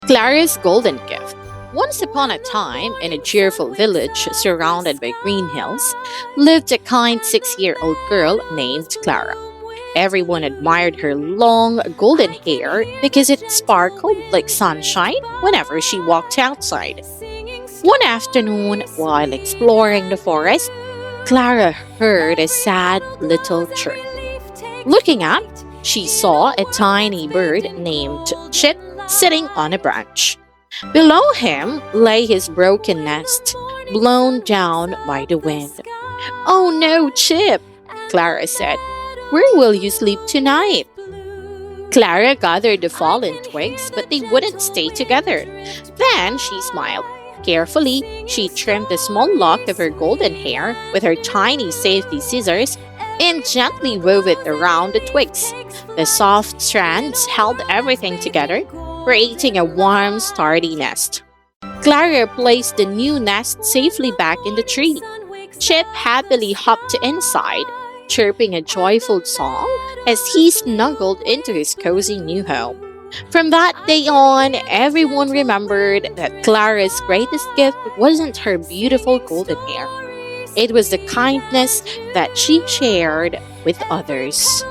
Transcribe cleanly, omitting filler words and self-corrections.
Clara's golden gift. Once upon a time, in a cheerful village surrounded by green hills, lived a kind 6-year-old girl named Clara. Everyone admired her long golden hair because it sparkled like sunshine whenever she walked outside. One afternoon, while exploring the forest, Clara heard a sad little chirp. Looking up, she saw a tiny bird named Chip sitting on a branch. Below him lay his broken nest, blown down by the wind. Oh no, Chip, Clara said. Where will you sleep tonight? Clara gathered the fallen twigs, but they wouldn't stay together. Then she smiled. Carefully, she trimmed a small lock of her golden hair with her tiny safety scissors and gently wove it around the twigs. The soft strands held everything together, creating a warm, sturdy nest. Clara placed the new nest safely back in the tree. Chip happily hopped inside, chirping a joyful song as he snuggled into his cozy new home. From that day on, everyone remembered that Clara's greatest gift wasn't her beautiful golden hair. It was the kindness that she shared with others.